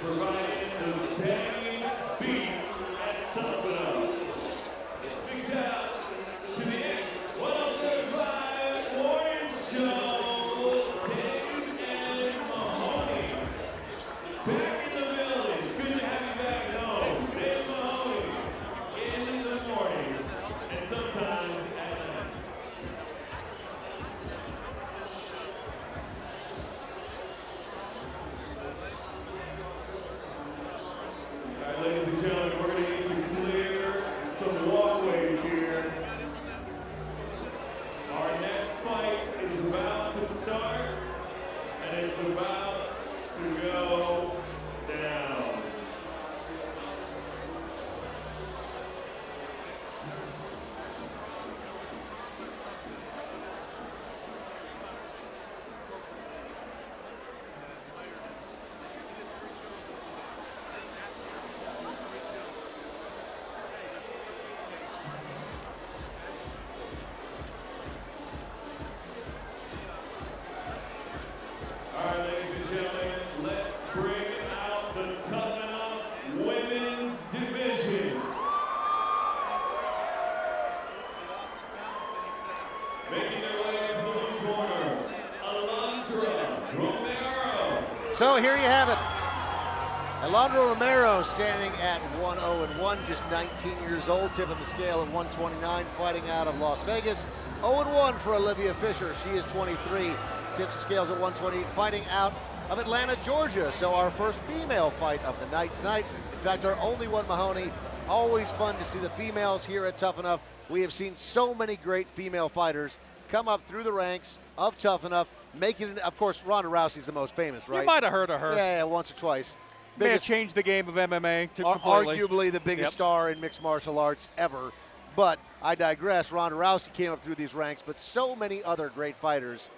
providing the banging beats at Tuff-N-Uff. Big shout out to the X107.5 Morning Show, Dave and Mahoney. Back in the building. It's good to have you back home. Dave and Mahoney in the mornings and sometimes at night. All right, ladies and gentlemen, we're going to need to clear some walkways here. Our next fight is about to start, and it's about to go down. All right, ladies and gentlemen, let's bring out the Tuff-N-Uff Women's Division. Making their way to the blue corner, Alondra Romero. So here you have it. Alondra Romero standing at 1-0-1, just 19 years old, tipping the scale at 129, fighting out of Las Vegas. 0-1 for Olivia Fisher. She is 23, tips the scales at 120, fighting out of Atlanta, Georgia. So our first female fight of the night tonight. In fact, our only one, Mahoney. Always fun to see the females here at Tuff-N-Uff. We have seen so many great female fighters come up through the ranks of Tuff-N-Uff, making it, of course, Ronda Rousey's the most famous, right? You might have heard of her. Yeah, once or twice. May have changed the game of MMA to completely. Arguably the biggest star in mixed martial arts ever. But I digress. Ronda Rousey came up through these ranks, but so many other great fighters,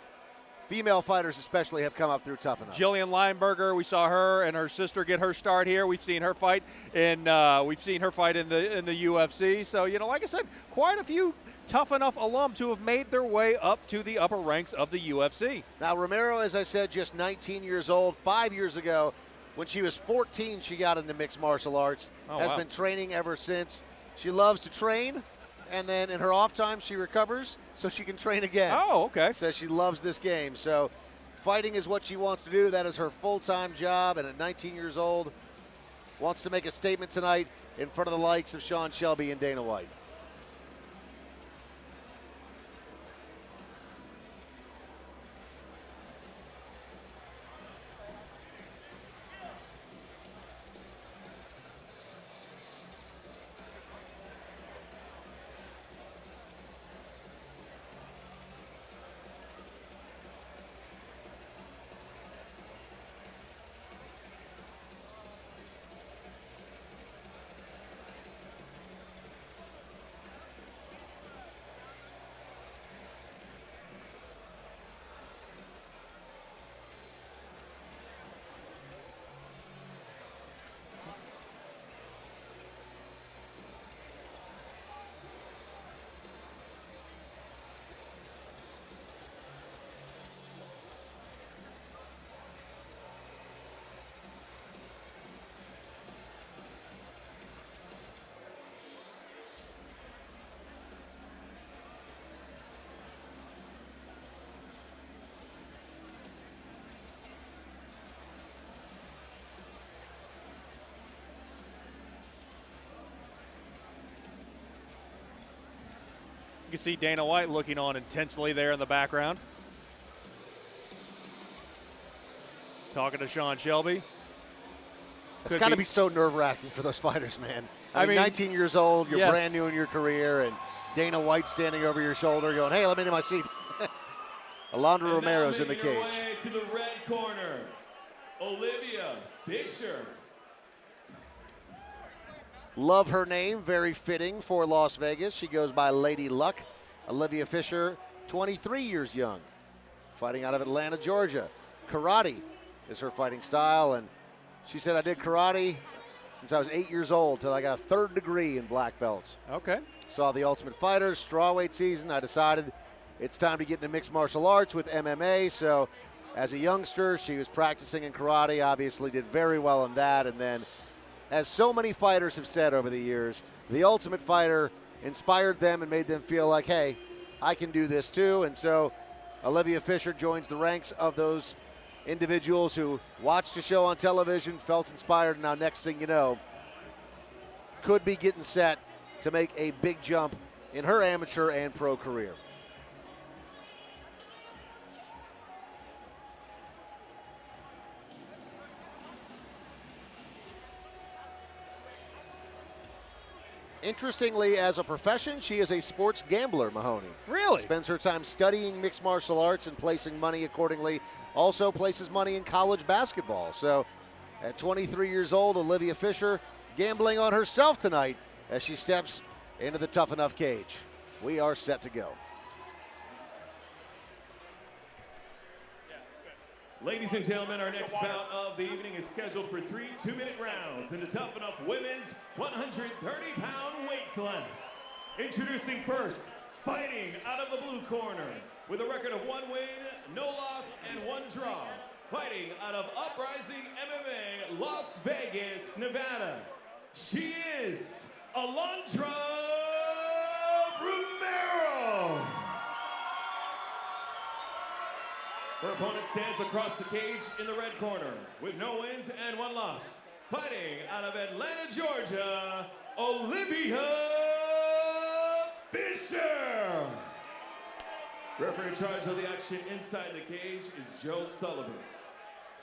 female fighters especially, have come up through Tuff-N-Uff. Jillian Lineberger, we saw her and her sister get her start here. We've seen her fight in the UFC. So, you know, like I said, quite a few Tuff-N-Uff alums who have made their way up to the upper ranks of the UFC. Now, Romero, as I said, just 19 years old. 5 years ago, when she was 14, she got into mixed martial arts. Has been training ever since. She loves to train, and then in her off time, she recovers so she can train again. Oh, okay. Says she loves this game. So fighting is what she wants to do. That is her full-time job, and at 19 years old, wants to make a statement tonight in front of the likes of Sean Shelby and Dana White. You can see Dana White looking on intensely there in the background. Talking to Sean Shelby. It's got to be so nerve-wracking for those fighters, man. I mean, 19 years old, you're brand new in your career, and Dana White standing over your shoulder going, hey, let me into my seat. Alondra Romero's in the cage. Way to the red corner, Olivia Fisher. Love her name, very fitting for Las Vegas. She goes by Lady Luck. Olivia Fisher, 23 years young, fighting out of Atlanta, Georgia. Karate is her fighting style, and she said, I did karate since I was 8 years old till I got a 3rd degree in black belts. Okay. Saw The Ultimate Fighter, strawweight season. I decided it's time to get into mixed martial arts with MMA, so As a youngster, she was practicing in karate, obviously did very well in that, and then, as so many fighters have said over the years, the Ultimate Fighter inspired them and made them feel like, hey, I can do this too. And so Olivia Fisher joins the ranks of those individuals who watched the show on television, felt inspired, and now next thing you know, could be getting set to make a big jump in her amateur and pro career. Interestingly, as a profession, she is a sports gambler, Mahoney. Really? Spends her time studying mixed martial arts and placing money accordingly. Also places money in college basketball. So at 23 years old, Olivia Fisher gambling on herself tonight as she steps into the Tuff-N-Uff cage. We are set to go. Ladies and gentlemen, our next bout of the evening is scheduled for 3 two-minute rounds in the Tuff-N-Uff Women's 130-pound weight class. Introducing first, fighting out of the blue corner with a record of 1 win, no loss, and 1 draw. Fighting out of Uprising MMA, Las Vegas, Nevada. She is Alondra Romero. Her opponent stands across the cage in the red corner with no wins and 1 loss. Fighting out of Atlanta, Georgia, Olivia Fisher. Referee in charge of the action inside the cage is Joe Sullivan.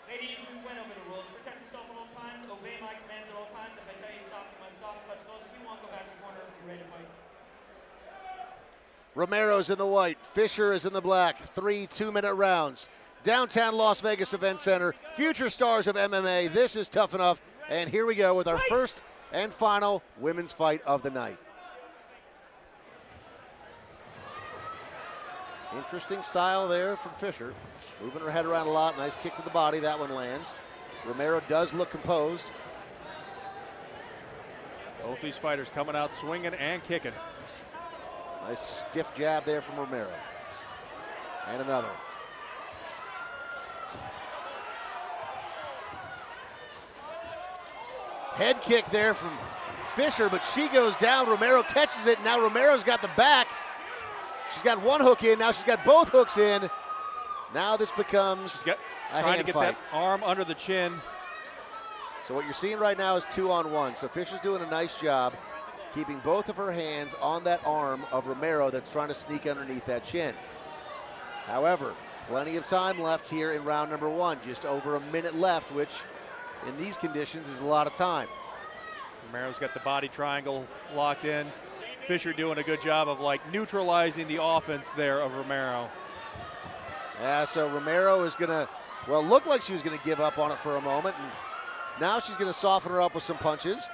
Ladies, we went over the rules. Protect yourself at all times. Obey my commands at all times. If I tell you stop, you must stop. Touch gloves. If you want, go back to corner. You're ready to fight. Romero's in the white, Fisher is in the black. 3 two-minute rounds. Downtown Las Vegas Event Center, future stars of MMA. This is Tuff-N-Uff, and here we go with our first and final women's fight of the night. Interesting style there from Fisher. Moving her head around a lot. Nice kick to the body. That one lands. Romero does look composed. Both these fighters coming out swinging and kicking. Nice stiff jab there from Romero. And another. Head kick there from Fisher, but she goes down. Romero catches it. Now Romero's got the back. She's got 1 hook in. Now she's got both hooks in. Now this becomes a trying hand to get fight. that arm under the chin. So what you're seeing right now is 2-on-1. So Fisher's doing a nice job keeping both of her hands on that arm of Romero that's trying to sneak underneath that chin. However, plenty of time left here in round number 1. Just over a minute left, which in these conditions is a lot of time. Romero's got the body triangle locked in. Fisher doing a good job of neutralizing the offense there of Romero. Yeah, so Romero is gonna, look like she was gonna give up on it for a moment, and now she's gonna soften her up with some punches.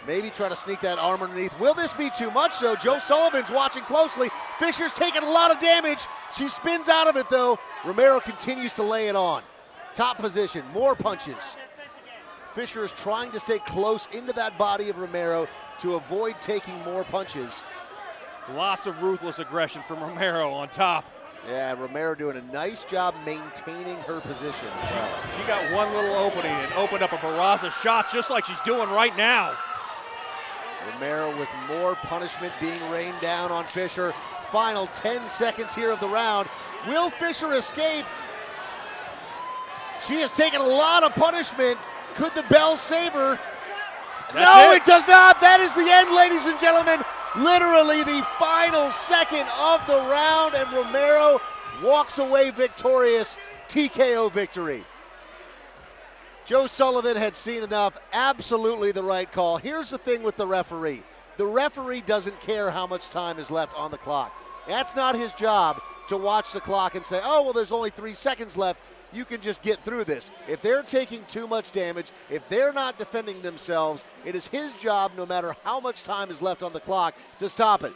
Maybe try to sneak that arm underneath. Will this be too much, though? Joe Sullivan's watching closely. Fisher's taking a lot of damage. She spins out of it, though. Romero continues to lay it on. Top position, more punches. Fisher is trying to stay close into that body of Romero to avoid taking more punches. Lots of ruthless aggression from Romero on top. Yeah, Romero doing a nice job maintaining her position. She got 1 little opening and opened up a barrage of shots just like she's doing right now. Romero with more punishment being rained down on Fisher. Final 10 seconds here of the round. Will Fisher escape? She has taken a lot of punishment. Could the bell save her? No, it does not. That is the end, ladies and gentlemen. Literally the final second of the round, and Romero walks away victorious. TKO victory. Joe Sullivan had seen enough. Absolutely the right call. Here's the thing with the referee. The referee doesn't care how much time is left on the clock. That's not his job to watch the clock and say, oh, well, there's only 3 seconds left. You can just get through this. If they're taking too much damage, if they're not defending themselves, it is his job, no matter how much time is left on the clock, to stop it.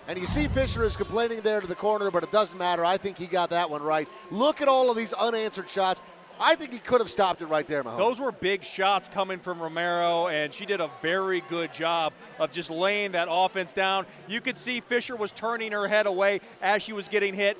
And you see Fisher is complaining there to the corner, but it doesn't matter. I think he got that one right. Look at all of these unanswered shots. I think he could have stopped it right there, Mahomes. Those were big shots coming from Romero, and she did a very good job of just laying that offense down. You could see Fisher was turning her head away as she was getting hit.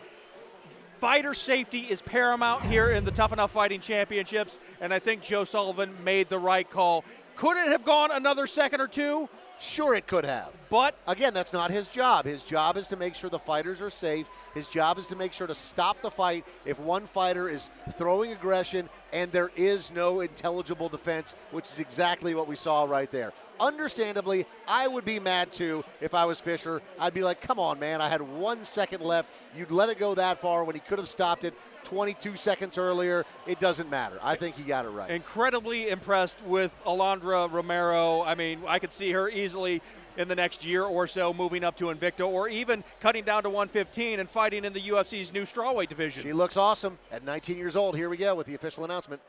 Fighter safety is paramount here in the Tuff-N-Uff Fighting Championships, and I think Joe Sullivan made the right call. Could it have gone another second or two? Sure, it could have. But again, that's not his job. His job is to make sure the fighters are safe. His job is to make sure to stop the fight if one fighter is throwing aggression and there is no intelligible defense, which is exactly what we saw right there. Understandably, I would be mad too if I was Fisher. I'd be like, come on, man, I had 1 second left. You'd let it go that far when he could have stopped it 22 seconds earlier. It doesn't matter. I think he got it right. Incredibly impressed with Alondra Romero. I mean, I could see her easily in the next year or so moving up to Invicta, or even cutting down to 115 and fighting in the UFC's new strawweight division. She looks awesome at 19 years old. Here we go with the official announcement.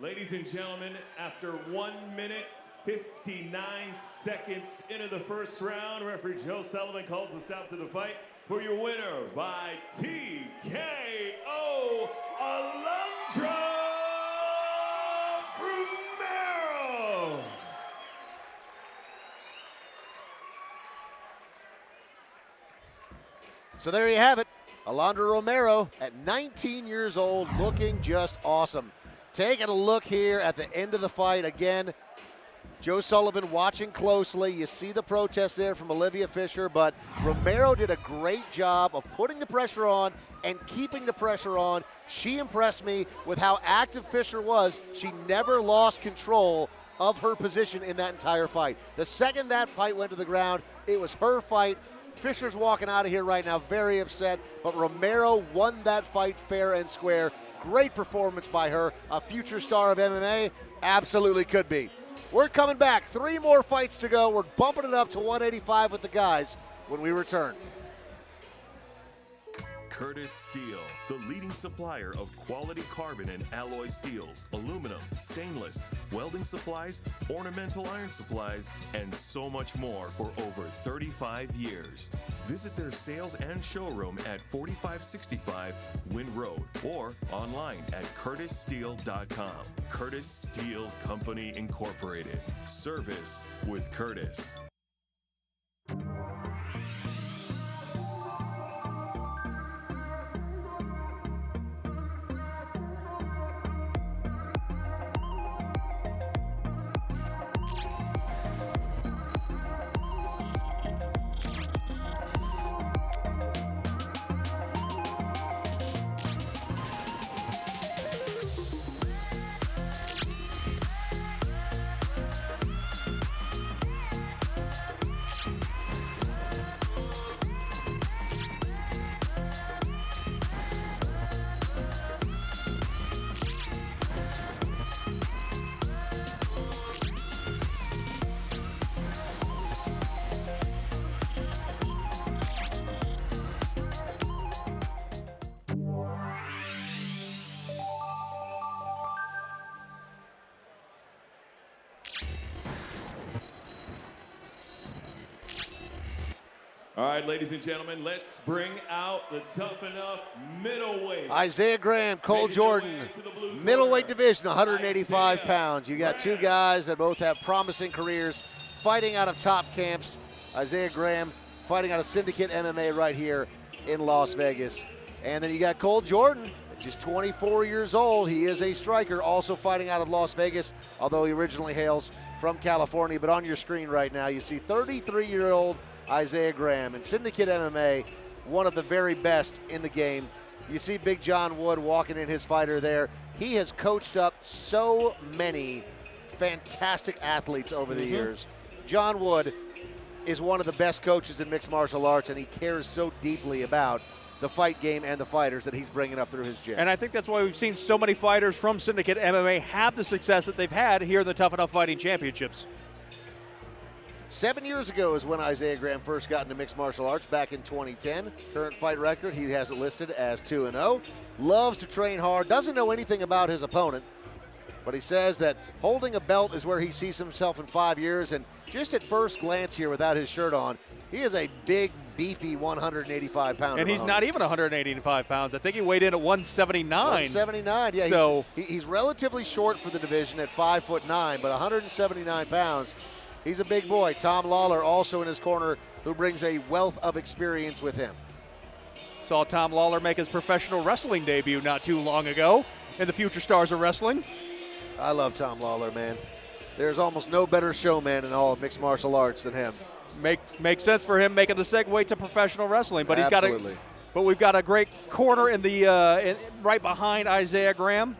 Ladies and gentlemen, after 1 minute, 59 seconds into the first round, referee Joe Sullivan calls a stop to the fight for your winner by TKO, Alondra Romero. So there you have it. Alondra Romero at 19 years old, looking just awesome. Taking a look here at the end of the fight again. Joe Sullivan watching closely. You see the protest there from Olivia Fisher, but Romero did a great job of putting the pressure on and keeping the pressure on. She impressed me with how active Fisher was. She never lost control of her position in that entire fight. The second that fight went to the ground, it was her fight. Fisher's walking out of here right now very upset, but Romero won that fight fair and square. Great performance by her. A future star of MMA? Absolutely could be. We're coming back. 3 more fights to go. We're bumping it up to 185 with the guys when we return. Curtis Steel, the leading supplier of quality carbon and alloy steels, aluminum, stainless, welding supplies, ornamental iron supplies, and so much more for over 35 years. Visit their sales and showroom at 4565 Wynn Road or online at curtissteel.com. Curtis Steel Company Incorporated. Service with Curtis. All right, ladies and gentlemen, let's bring out the Tuff-N-Uff middleweight. Isaiah Graham, Cole Jordan, middleweight division, 185 pounds. You got 2 guys that both have promising careers fighting out of top camps. Isaiah Graham fighting out of Syndicate MMA right here in Las Vegas. And then you got Cole Jordan, just 24 years old. He is a striker, also fighting out of Las Vegas, although he originally hails from California. But on your screen right now, you see 33-year-old Isaiah Graham. And Syndicate MMA, one of the very best in the game. You see Big John Wood walking in, his fighter there. He has coached up so many fantastic athletes over the years. John Wood is one of the best coaches in mixed martial arts, and he cares so deeply about the fight game and the fighters that he's bringing up through his gym. And I think that's why we've seen so many fighters from Syndicate MMA have the success that they've had here in the Tuff-N-Uff Fighting Championships. 7 years ago is when Isaiah Graham first got into mixed martial arts, back in 2010. Current fight record, he has it listed as 2-0. Loves to train hard, doesn't know anything about his opponent, but he says that holding a belt is where he sees himself in 5 years. And just at first glance here without his shirt on, he is a big, beefy 185 pounder. And he's not even 185 pounds. I think he weighed in at 179. 179, yeah. So he's relatively short for the division at 5'9", but 179 pounds. He's a big boy. Tom Lawler also in his corner, who brings a wealth of experience with him. Saw Tom Lawler make his professional wrestling debut not too long ago in the Future Stars of Wrestling. I love Tom Lawler, man. There's almost no better showman in all of mixed martial arts than him. Makes sense for him making the segue to professional wrestling, but Absolutely. But we've got a great corner in the right behind Isaiah Graham.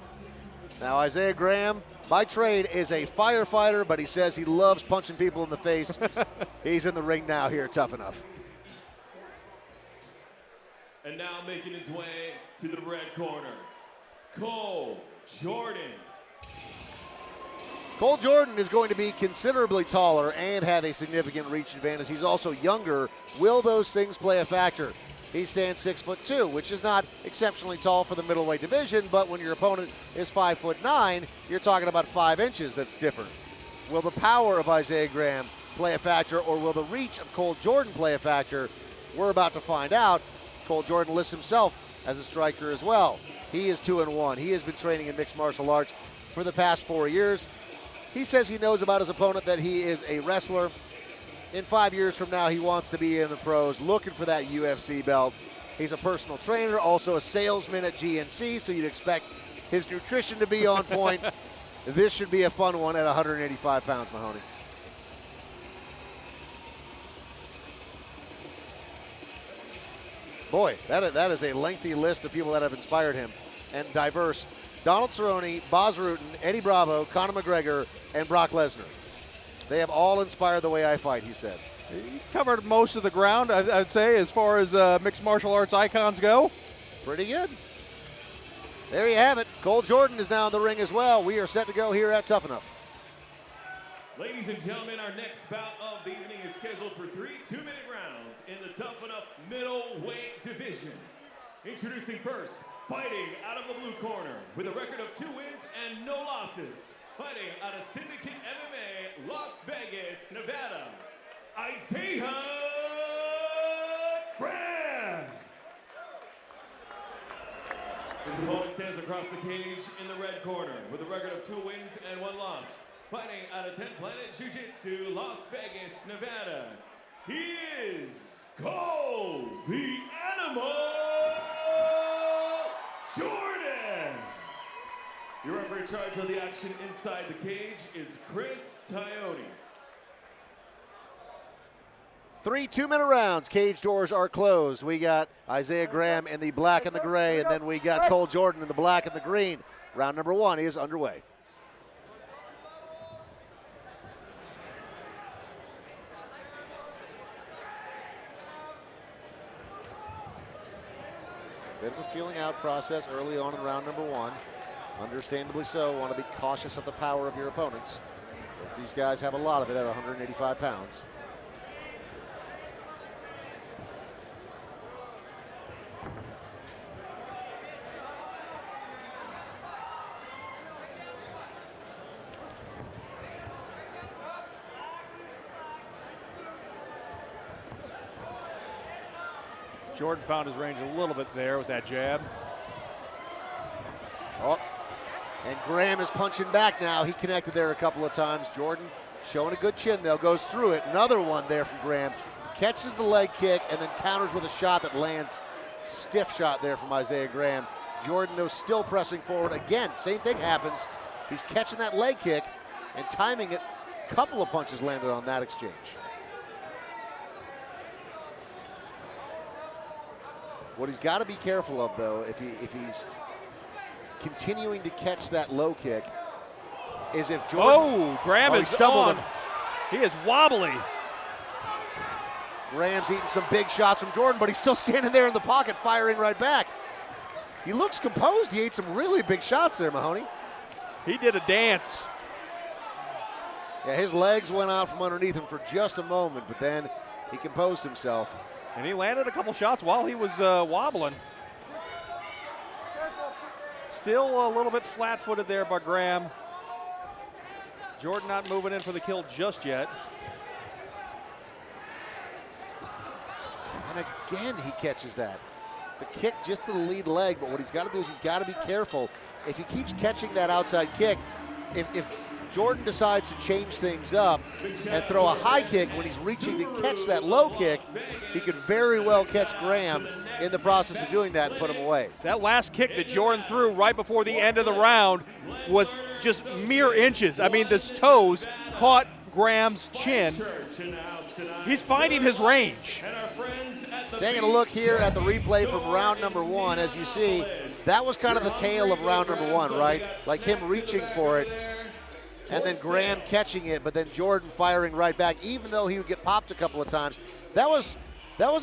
Now Isaiah Graham, by trade, is a firefighter, but he says he loves punching people in the face. He's in the ring now here at Tuff-N-Uff. And now making his way to the red corner, Cole Jordan. Cole Jordan is going to be considerably taller and have a significant reach advantage. He's also younger. Will those things play a factor? He stands 6'2", which is not exceptionally tall for the middleweight division, but when your opponent is 5'9", you're talking about 5 inches. That's different. Will the power of Isaiah Graham play a factor, or will the reach of Cole Jordan play a factor? We're about to find out. Cole Jordan lists himself as a striker as well. He is 2-1. He has been training in mixed martial arts for the past 4 years. He says he knows about his opponent, that he is a wrestler. In 5 years from now, he wants to be in the pros, looking for that UFC belt. He's a personal trainer, also a salesman at GNC, so you'd expect his nutrition to be on point. This should be a fun one at 185 pounds, Mahoney. Boy, that is a lengthy list of people that have inspired him, and diverse. Donald Cerrone, Bas Rutten, Eddie Bravo, Conor McGregor, and Brock Lesnar. They have all inspired the way I fight, he said. He covered most of the ground, I'd say, as far as mixed martial arts icons go. Pretty good. There you have it. Cole Jordan is now in the ring as well. We are set to go here at Tuff-N-Uff. Ladies and gentlemen, our next bout of the evening is scheduled for 3 2-minute rounds in the Tuff-N-Uff middleweight division. Introducing first, fighting out of the blue corner with a record of 2 wins and no losses. Fighting out of Syndicate MMA, Las Vegas, Nevada, Isaiah Graham. His opponent stands across the cage in the red corner with a record of 2 wins and 1 loss. Fighting out of 10th Planet Jiu-Jitsu, Las Vegas, Nevada, he is Cole the Animal Jordan. Your referee in charge of the action inside the cage is Chris Tiote. 3 2-minute rounds. Cage doors are closed. We got Isaiah Graham in the black and the gray, and then we got Cole Jordan in the black and the green. Round number 1 is underway. Bit of a feeling out process early on in round number 1. Understandably so. Want to be cautious of the power of your opponents. These guys have a lot of it at 185 pounds. Jordan found his range a little bit there with that jab. Oh, and Graham is punching back now. He connected there a couple of times. Jordan showing a good chin, though, goes through it. Another one there from Graham. Catches the leg kick and then counters with a shot that lands. Stiff shot there from Isaiah Graham. Jordan, though, still pressing forward. Again, same thing happens. He's catching that leg kick and timing it. A couple of punches landed on that exchange. What he's got to be careful of, though, if he's continuing to catch that low kick, is if Jordan... Oh, Graham is on. He is wobbly. Graham's eating some big shots from Jordan, but he's still standing there in the pocket, firing right back. He looks composed. He ate some really big shots there, Mahoney. He did a dance. Yeah, his legs went out from underneath him for just a moment, but then he composed himself. And he landed a couple shots while he was wobbling. Still a little bit flat-footed there by Graham. Jordan not moving in for the kill just yet. And again, he catches that. It's a kick just to the lead leg, but what he's got to do is he's got to be careful. If he keeps catching that outside kick, if Jordan decides to change things up and throw a high kick when he's reaching to catch that low kick, he could very well catch Graham in the process of doing that and put him away. That last kick that Jordan threw right before the end of the round was just mere inches. I mean, his toes caught Graham's chin. He's finding his range. Taking a look here at the replay from round number 1, as you see, that was kind of the tail of round number 1, right? Like him reaching for it, and then Graham catching it, but then Jordan firing right back, even though he would get popped a couple of times. That was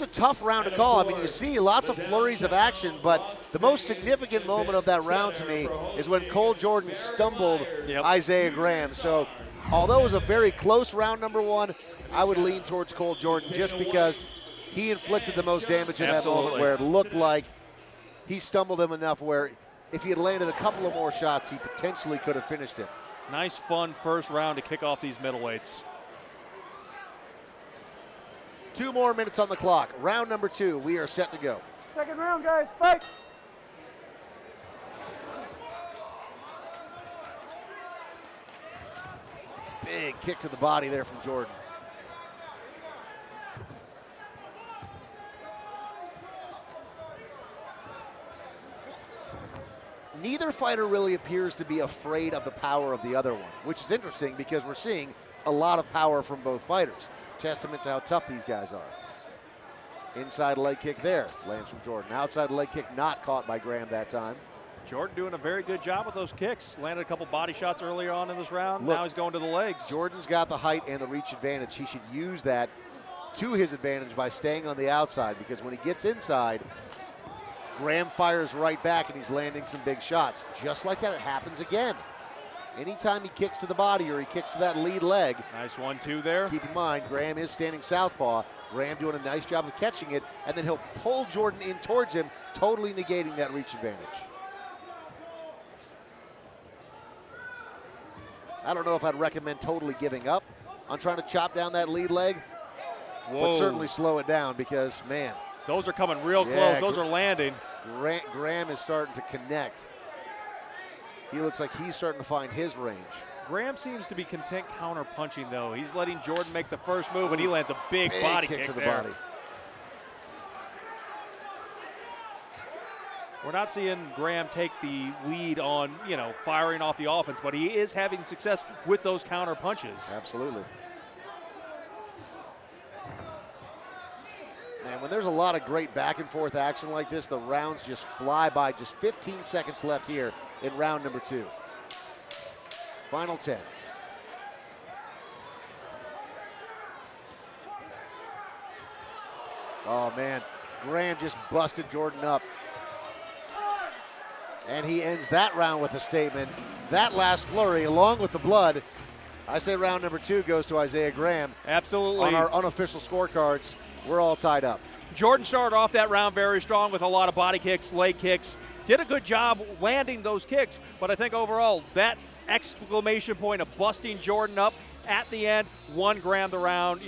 a tough round to call. I mean, you see lots of flurries of action, but the most significant moment of that round to me is when Cole Jordan stumbled Isaiah Graham. So although it was a very close round number 1, I would lean towards Cole Jordan just because he inflicted the most damage in that moment, where it looked like he stumbled him enough where if he had landed a couple of more shots, he potentially could have finished him. Nice, fun first round to kick off these middleweights. 2 more minutes on the clock. Round number 2, we are set to go. Second round, guys, fight. Big kick to the body there from Jordan. Neither fighter really appears to be afraid of the power of the other one, which is interesting because we're seeing a lot of power from both fighters. Testament to how tough these guys are. Inside leg kick there, lands from Jordan. Outside leg kick not caught by Graham that time. Jordan doing a very good job with those kicks. Landed a couple body shots earlier on in this round. Look, now he's going to the legs. Jordan's got the height and the reach advantage. He should use that to his advantage by staying on the outside, because when he gets inside, Graham fires right back and he's landing some big shots. Just like that, it happens again. Anytime he kicks to the body or he kicks to that lead leg. Nice 1-2 there. Keep in mind, Graham is standing southpaw. Graham doing a nice job of catching it, and then he'll pull Jordan in towards him, totally negating that reach advantage. I don't know if I'd recommend totally giving up on trying to chop down that lead leg, but certainly slow it down because, man. Those are coming real close. Those are landing. Graham is starting to connect. He looks like he's starting to find his range. Graham seems to be content counter-punching, though. He's letting Jordan make the first move, and he lands a big body kick to the there. body. We're not seeing Graham take the lead on, firing off the offense, but he is having success with those counter punches. Absolutely. Man, when there's a lot of great back and forth action like this, the rounds just fly by. Just 15 seconds left here in round number 2. Final 10. Oh man, Graham just busted Jordan up. And he ends that round with a statement. That last flurry, along with the blood, I say round number 2 goes to Isaiah Graham. Absolutely. On our unofficial scorecards, we're all tied up. Jordan started off that round very strong with a lot of body kicks, leg kicks. Did a good job landing those kicks, but I think overall that exclamation point of busting Jordan up at the end won Graham the round.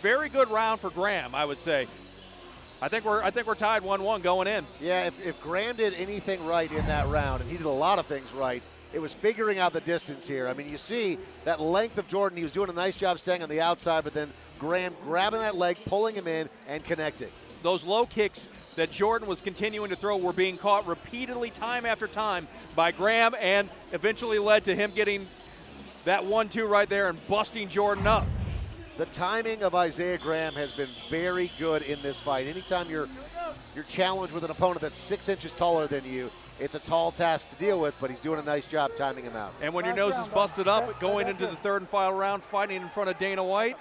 Very good round for Graham, I would say. I think we're tied 1-1 going in. Yeah, if Graham did anything right in that round, and he did a lot of things right, it was figuring out the distance here. I mean, you see that length of Jordan. He was doing a nice job staying on the outside, but then Graham grabbing that leg, pulling him in, and connecting. Those low kicks that Jordan was continuing to throw were being caught repeatedly time after time by Graham, and eventually led to him getting that 1-2 right there and busting Jordan up. The timing of Isaiah Graham has been very good in this fight. Anytime you're challenged with an opponent that's 6 inches taller than you, it's a tall task to deal with, but he's doing a nice job timing him out. And when your nose is busted up, going into the third and final round, fighting in front of Dana White,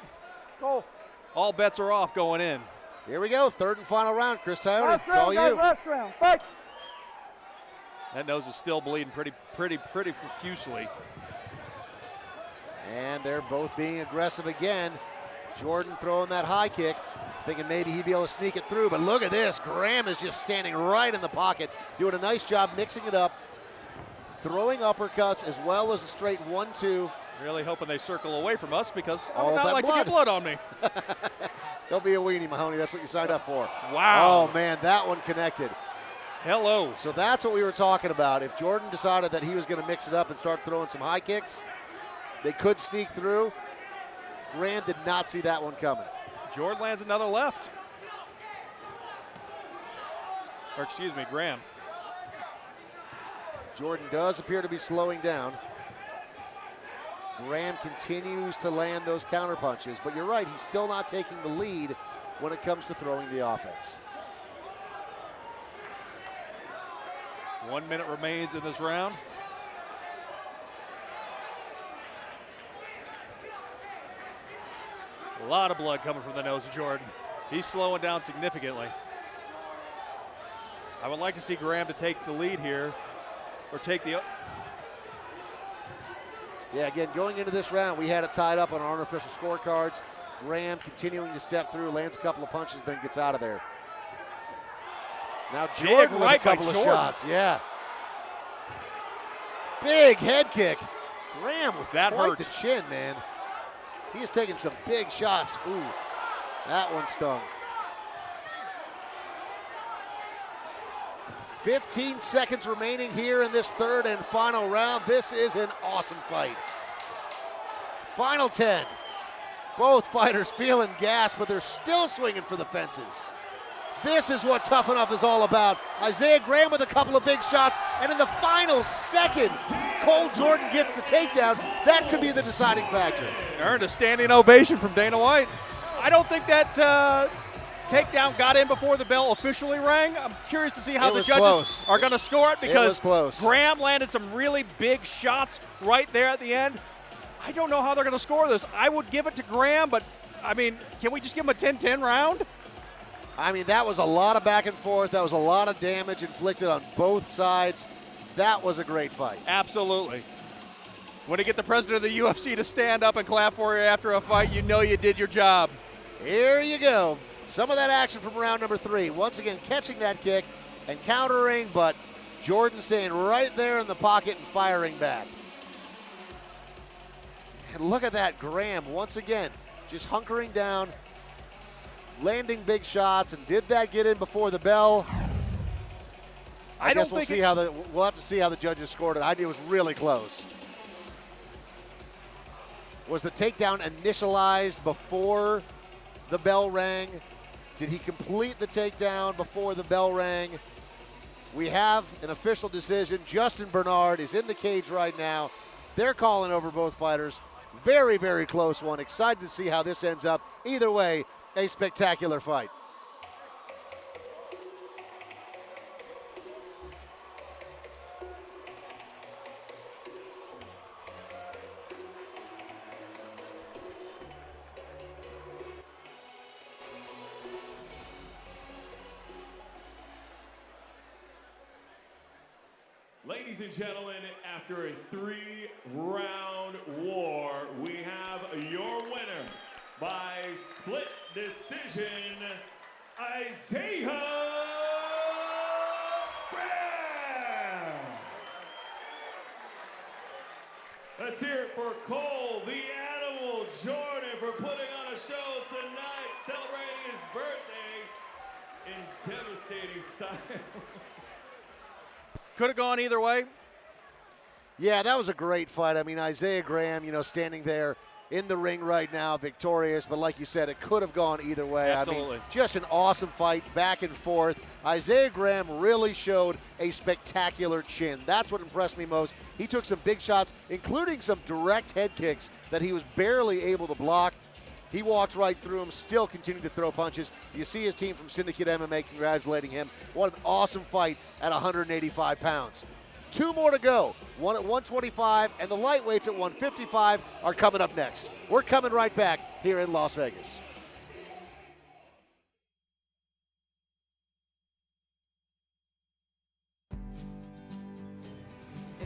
all bets are off going in. Here we go, third and final round. Chris Tyrone, it's all you. Last round, fight. That nose is still bleeding pretty profusely. And they're both being aggressive again. Jordan throwing that high kick, thinking maybe he'd be able to sneak it through, but look at this. Graham is just standing right in the pocket, doing a nice job mixing it up, throwing uppercuts as well as a straight 1-2. Really hoping they circle away from us because I All would not that like blood. to get blood on me. Don't be a weenie, Mahoney. That's what you signed up for. Wow. Oh, man, that one connected. Hello. So that's what we were talking about. If Jordan decided that he was going to mix it up and start throwing some high kicks, They could sneak through. Graham did not see that one coming. Jordan lands another left. Or excuse me, Graham. Jordan does appear to be slowing down. Graham continues to land those counter punches, but you're right, he's still not taking the lead when it comes to throwing the offense. 1 minute remains in this round. A lot of blood coming from the nose of Jordan. He's slowing down significantly. I would like to see Graham to take the lead here, or take the. Yeah, again, going into this round, we had it tied up on our unofficial scorecards. Graham continuing to step through, lands a couple of punches, then gets out of there. Now Jordan with a couple of shots, yeah. Big head kick. Graham with that quite hurt. the chin, man. He is taking some big shots. Ooh, that one stung. 15 seconds remaining here in this third and final round. This is an awesome fight. Final 10. Both fighters feeling gas, but they're still swinging for the fences. This is what Tuff-N-Uff is all about. Isaiah Graham with a couple of big shots, and in the final second, Cole Jordan gets the takedown. That could be the deciding factor. Earned a standing ovation from Dana White. I don't think that takedown got in before the bell officially rang. I'm curious to see how the judges are going to score it, because Graham landed some really big shots right there at the end. I don't know how they're going to score this. I would give it to Graham, but, I mean, can we just give him a 10-10 round? I mean, that was a lot of back and forth. That was a lot of damage inflicted on both sides. That was a great fight. Absolutely. When you get the president of the UFC to stand up and clap for you after a fight, you know you did your job. Here you go. Some of that action from round number 3. Once again, catching that kick and countering, but Jordan staying right there in the pocket and firing back. And look at that, Graham, once again, just hunkering down, landing big shots, and did that get in before the bell? I guess we'll have to see how the judges scored it. It was really close. Was the takedown initialized before the bell rang? Did he complete the takedown before the bell rang? We have an official decision. Justin Bernard is in the cage right now. They're calling over both fighters. Very, very close one. Excited to see how this ends up. Either way, a spectacular fight. Ladies and gentlemen, after a 3-round war, we have your winner by split decision, Isaiah Graham. Let's hear it for Cole, the Animal Jordan, for putting on a show tonight, celebrating his birthday in devastating style. Could have gone either way. Yeah, that was a great fight. I mean, Isaiah Graham, standing there in the ring right now, victorious. But like you said, it could have gone either way. Absolutely. I mean, just an awesome fight, back and forth. Isaiah Graham really showed a spectacular chin. That's what impressed me most. He took some big shots, including some direct head kicks that he was barely able to block. He walked right through him, still continuing to throw punches. You see his team from Syndicate MMA congratulating him. What an awesome fight at 185 pounds. 2 more to go. One at 125, and the lightweights at 155 are coming up next. We're coming right back here in Las Vegas.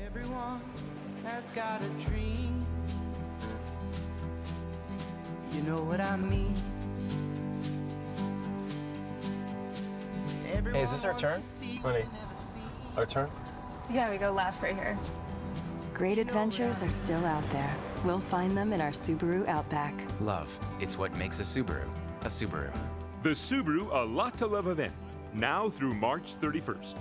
Everyone has got a dream. You know what I mean? Hey, is this our turn? Honey, our turn? Yeah, we go left right here. Great adventures are still out there. We'll find them in our Subaru Outback. Love, it's what makes a Subaru a Subaru. The Subaru A Lot to Love event, now through March 31st.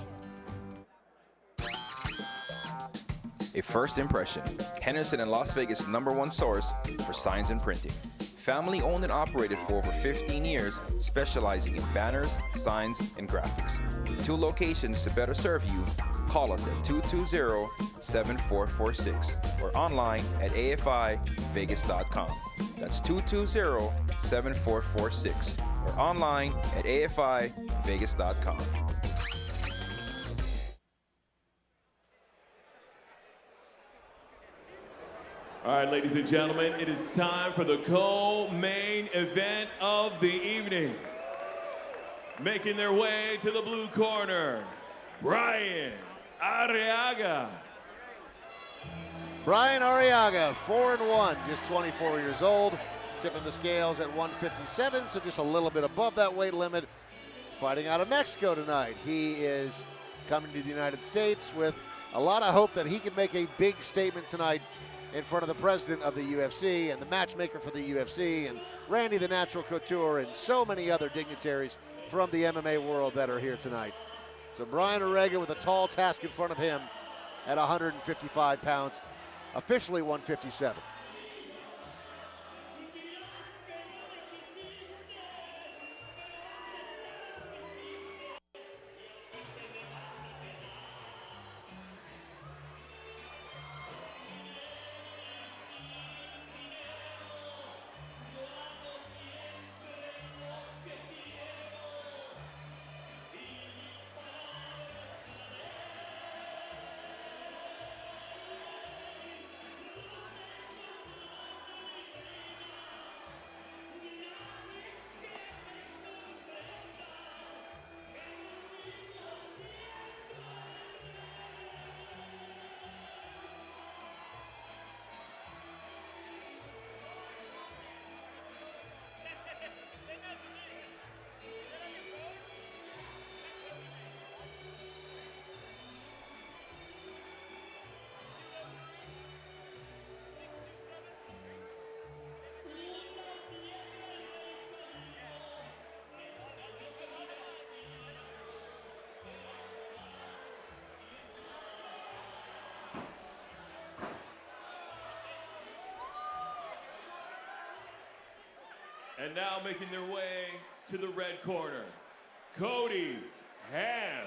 a first impression. Henderson and Las Vegas' #1 source for signs and printing. Family owned and operated for over 15 years, specializing in banners, signs, and graphics. 2 locations to better serve you. Call us at 220-7446 or online at afivegas.com. That's 220-7446 or online at afivegas.com. All right, ladies and gentlemen, it is time for the co-main event of the evening. Making their way to the blue corner, Brian Arriaga. Brian Arriaga, 4-1, just 24 years old. Tipping the scales at 157, so just a little bit above that weight limit. Fighting out of Mexico tonight. He is coming to the United States with a lot of hope that he can make a big statement tonight in front of the president of the UFC and the matchmaker for the UFC and Randy the Natural Couture and so many other dignitaries from the MMA world that are here tonight. So Brian Arriaga with a tall task in front of him at 155 pounds, officially 157. And now making their way to the red corner, Cody Ham.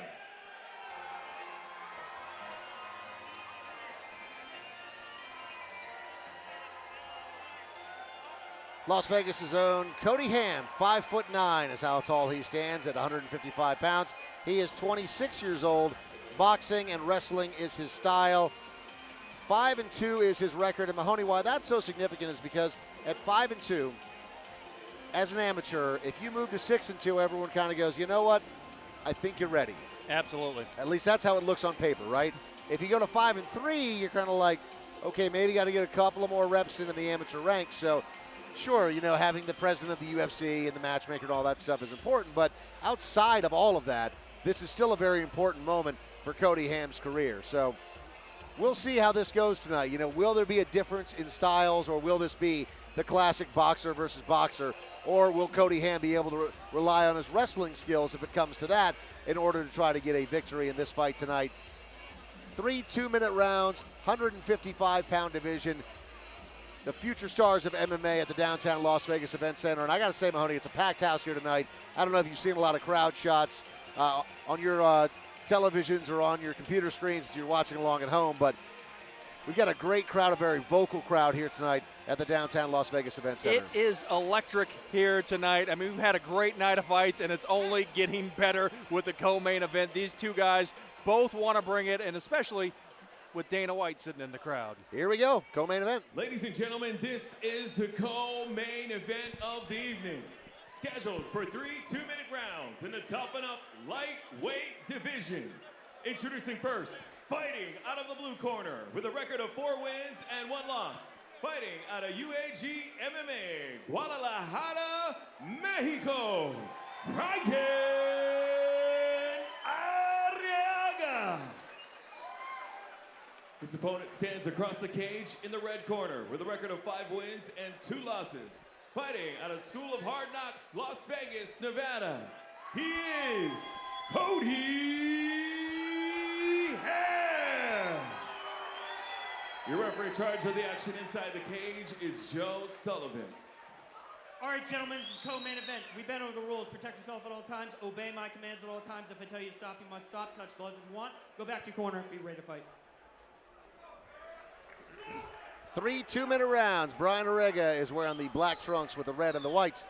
Las Vegas' own Cody Ham, 5'9" is how tall he stands at 155 pounds. He is 26 years old. Boxing and wrestling is his style. 5-2 is his record. And Mahoney, why that's so significant is because at 5-2, as an amateur, if you move to 6-2, everyone kind of goes, you know what? I think you're ready. Absolutely. At least that's how it looks on paper, right? If you go to 5-3, you're kind of like, okay, maybe got to get a couple of more reps into the amateur ranks. So, sure, you know, having the president of the UFC and the matchmaker and all that stuff is important. But outside of all of that, this is still a very important moment for Cody Ham's career. So we'll see how this goes tonight. You know, will there be a difference in styles, or will this be the classic boxer versus boxer? Or will Cody Ham be able to rely on his wrestling skills if it comes to that in order to try to get a victory in this fight tonight? 3 2-minute rounds, 155-pound division. The future stars of MMA at the downtown Las Vegas Event Center. And I got to say, Mahoney, it's a packed house here tonight. I don't know if you've seen a lot of crowd shots on your televisions or on your computer screens as you're watching along at home, but we've got a great crowd, a very vocal crowd here tonight at the downtown Las Vegas Event Center. It is electric here tonight. I mean, we've had a great night of fights, and it's only getting better with the co-main event. These two guys both want to bring it, and especially with Dana White sitting in the crowd. Here we go, co-main event. Ladies and gentlemen, this is the co-main event of the evening. Scheduled for 3 2-minute rounds in the Tuff-N-Uff lightweight division. Introducing first, fighting out of the blue corner with a record of 4 wins and 1 loss. Fighting out of UAG MMA, Guadalajara, Mexico, Brian Arriaga. His opponent stands across the cage in the red corner with a record of 5 wins and 2 losses. Fighting out of School of Hard Knocks, Las Vegas, Nevada, he is Cody Ham. Your referee in charge of the action inside the cage is Joe Sullivan. All right, gentlemen, this is co-main event. We bend over the rules. Protect yourself at all times. Obey my commands at all times. If I tell you to stop, you must stop. Touch gloves if you want. Go back to your corner. Be ready to fight. 3 2-minute rounds. Brian Orega is wearing the black trunks with the red and the white.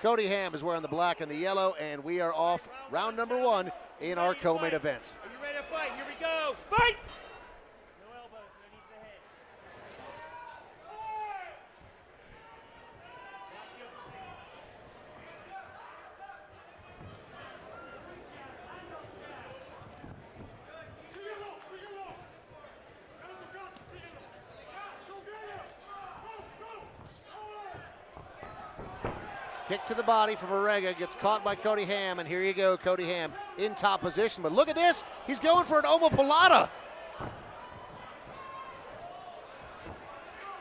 Cody Ham is wearing the black and the yellow, and we are off round number 1 in our co-main event. Are you ready to fight? Here we go. Fight! No elbows, no knees to head. Kick to the body from Orega, gets caught by Cody Ham, and here you go, Cody Ham in top position. But look at this, he's going for an omoplata.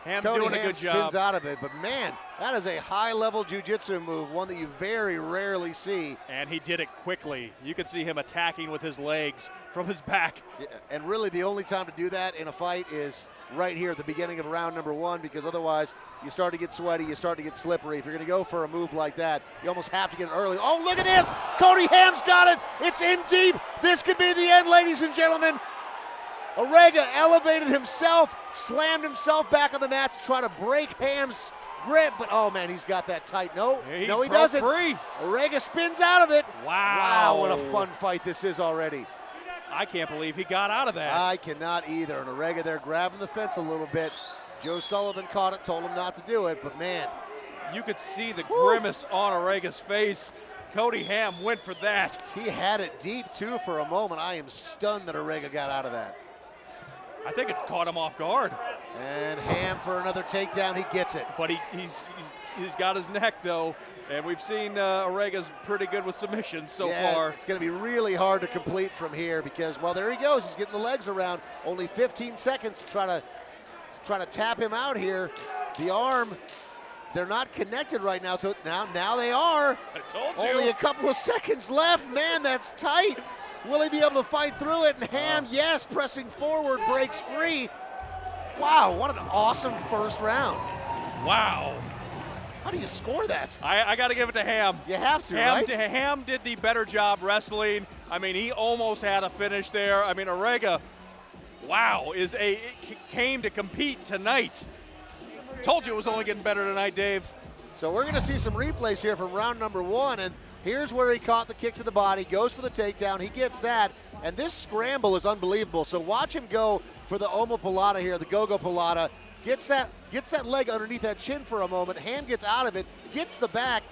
Ham Cody doing a Ham good job. spins out of it, but man, that is a high-level jiu-jitsu move, one that you very rarely see. And he did it quickly. You could see him attacking with his legs from his back. Yeah, and really the only time to do that in a fight is right here at the beginning of round number 1, because otherwise you start to get sweaty, you start to get slippery. If you're going to go for a move like that, you almost have to get it early. Oh, look at this! Cody Ham's got it! It's in deep! This could be the end, ladies and gentlemen. Orega elevated himself, slammed himself back on the mat to try to break Ham's grip, but oh man, he's got that tight. No, he doesn't. Free. Orega spins out of it. Wow. Wow, what a fun fight this is already. I can't believe he got out of that. I cannot either. And Orega there grabbing the fence a little bit. Joe Sullivan caught it, told him not to do it, but man. You could see the grimace on Orega's face. Cody Ham went for that. He had it deep too for a moment. I am stunned that Orega got out of that. I think it caught him off guard. And Ham for another takedown, he gets it. But he's got his neck though, and we've seen Orega's pretty good with submissions so far. It's going to be really hard to complete from here because, well, there he goes. He's getting the legs around. Only 15 seconds to try to tap him out here. The arm, they're not connected right now, so now they are. I told you. Only a couple of seconds left. Man, that's tight. Will he be able to fight through it? And Ham, yes, pressing forward, breaks free. Wow, what an awesome first round. Wow. How do you score that? I got to give it to Ham. You have to, right? Ham did the better job wrestling. I mean, he almost had a finish there. I mean, Orega, wow, came to compete tonight. Told you it was only getting better tonight, Dave. So we're going to see some replays here from round number 1, and here's where he caught the kick to the body, goes for the takedown, he gets that, and this scramble is unbelievable. So watch him go for the omoplata here, the go-go palata, gets that leg underneath that chin for a moment, Ham gets out of it, gets the back,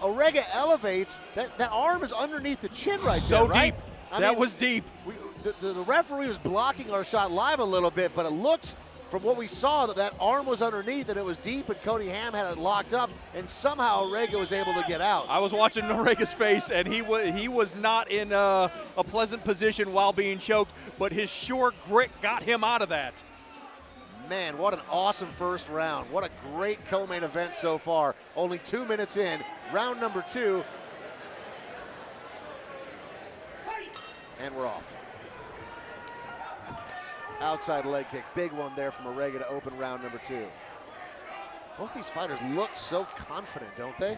Orega elevates, that arm is underneath the chin right there, right? So deep, that was deep. The referee was blocking our shot live a little bit, but it looked, from what we saw, that arm was underneath and it was deep, and Cody Ham had it locked up, and somehow Orega was able to get out. I was watching Orega's face, and he was not in a pleasant position while being choked, but his sure grit got him out of that. Man, what an awesome first round. What a great co-main event so far. Only 2 minutes in, round number 2. And we're off. Outside leg kick, big one there from Orega to open round number 2. Both these fighters look so confident, don't they?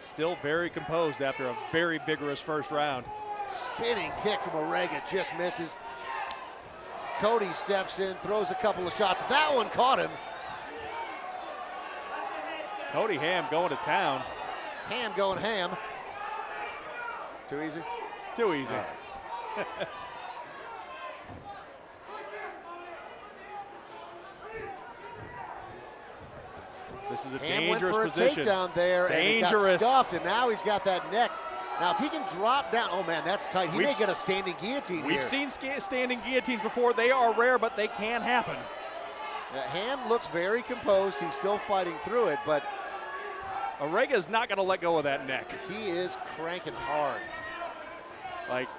Still very composed after a very vigorous first round. Spinning kick from Orega, just misses. Cody steps in, throws a couple of shots. That one caught him. Cody Ham going to town. Ham going ham. Too easy? Too easy. This is a Ham dangerous went for position. A takedown there, Dangerous. And he got scuffed, and now he's got that neck. Now, if he can drop down, oh man, that's tight. He may get a standing guillotine here. We've seen standing guillotines before. They are rare, but they can happen. Ham looks very composed. He's still fighting through it, but Orega is not going to let go of that neck. He is cranking hard. Like,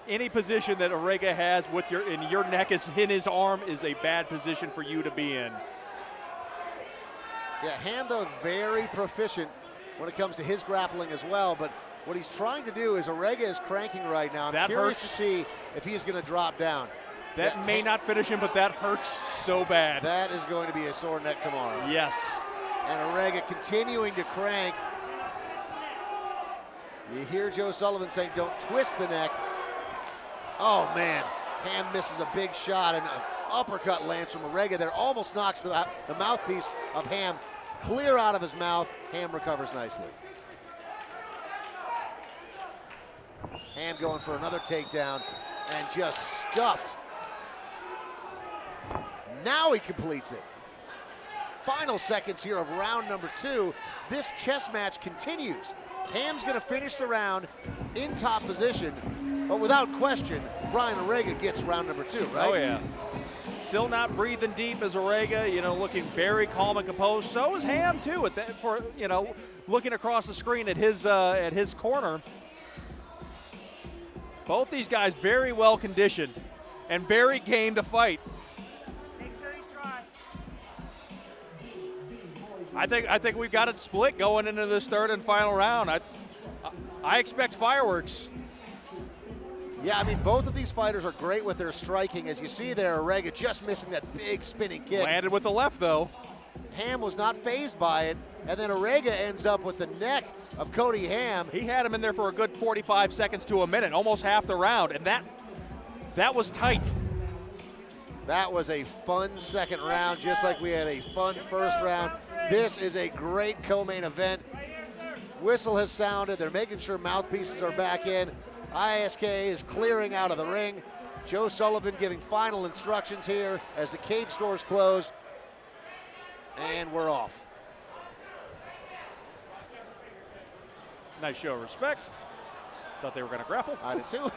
any position that Orega has with your neck is in his arm is a bad position for you to be in. Yeah, Ham, though, very proficient when it comes to his grappling as well, but What he's trying to do is Orega is cranking right now. I'm That curious hurts. to see if he's going to drop down. That may not finish him, but that hurts so bad. That is going to be a sore neck tomorrow. Yes. And Orega continuing to crank. You hear Joe Sullivan saying, don't twist the neck. Oh, man. Ham misses a big shot, and an uppercut lands from Orega there. Almost knocks the mouthpiece of Ham clear out of his mouth. Ham recovers nicely. Ham going for another takedown and just stuffed. Now he completes it. Final seconds here of round number 2. This chess match continues. Ham's gonna finish the round in top position, but without question, Brian Orega gets round number 2, right? Oh yeah. Still not breathing deep as Orega, looking very calm and composed. So is Ham too, looking across the screen at his corner. Both these guys very well conditioned and very game to fight. I think we've got it split going into this third and final round. I expect fireworks. Yeah, I mean, both of these fighters are great with their striking. As you see there, Orega just missing that big spinning kick. Landed with the left, though. Ham was not fazed by it, and then Orega ends up with the neck of Cody Ham. He had him in there for a good 45 seconds to a minute, almost half the round, and that was tight. That was a fun second round, just like we had a fun first round. This is a great co-main event. Whistle has sounded. They're making sure mouthpieces are back in. ISK is clearing out of the ring. Joe Sullivan giving final instructions here as the cage doors close. And we're off. Nice show of respect. Thought they were going to grapple. I did too.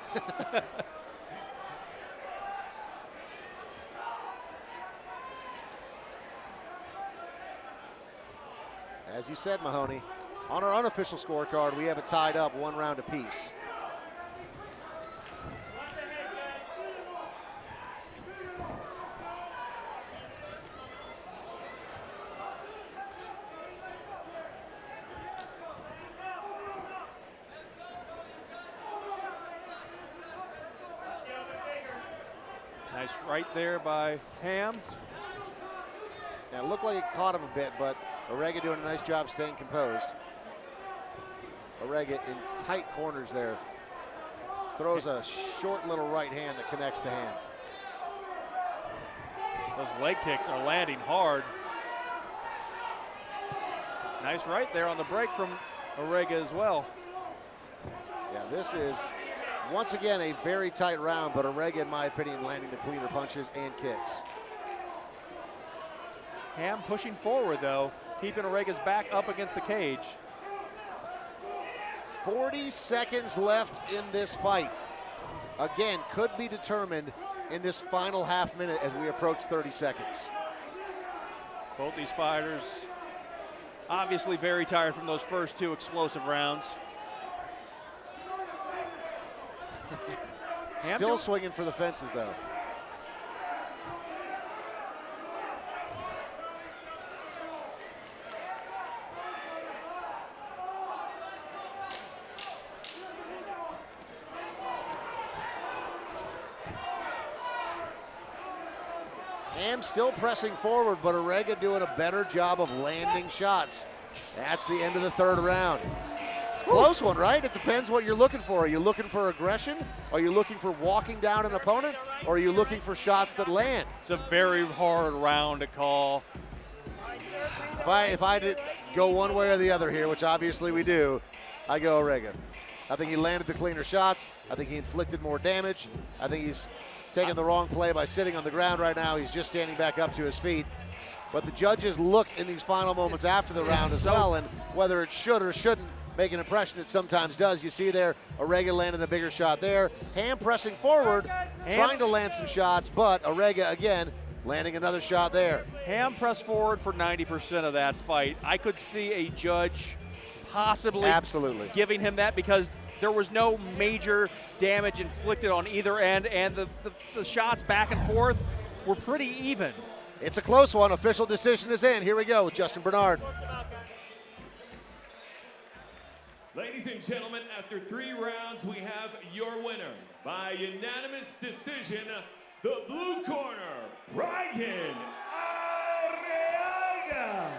As you said, Mahoney, on our unofficial scorecard, we have it tied up 1 round apiece. Nice right there by Ham. Yeah, it looked like it caught him a bit, but Orega doing a nice job staying composed. Orega in tight corners there. Throws a short little right hand that connects to Ham. Those leg kicks are landing hard. Nice right there on the break from Orega as well. Yeah, this is, once again, a very tight round, but Orega, in my opinion, landing the cleaner punches and kicks. Ham pushing forward, though, keeping Orega's back up against the cage. 40 seconds left in this fight. Again, could be determined in this final half minute as we approach 30 seconds. Both these fighters obviously very tired from those first 2 explosive rounds. Still swinging for the fences, though. Ham still pressing forward, but Orega doing a better job of landing shots. That's the end of the third round. Close one, right? It depends what you're looking for. Are you looking for aggression? Are you looking for walking down an opponent? Or are you looking for shots that land? It's a very hard round to call. If I did go one way or the other here, which obviously we do, I go Orega. I think he landed the cleaner shots. I think he inflicted more damage. I think he's taking the wrong play by sitting on the ground right now. He's just standing back up to his feet. But the judges look in these final moments after the round as well, and whether it should or shouldn't make an impression, it sometimes does. You see there, Orega landing a bigger shot there. Ham pressing forward, trying to land some shots, but Orega, again, landing another shot there. Ham pressed forward for 90% of that fight. I could see a judge possibly giving him that because there was no major damage inflicted on either end, and the shots back and forth were pretty even. It's a close one. Official decision is in. Here we go with Justin Bernard. Ladies and gentlemen, after 3 rounds, we have your winner. By unanimous decision, the blue corner, Brian Arriaga.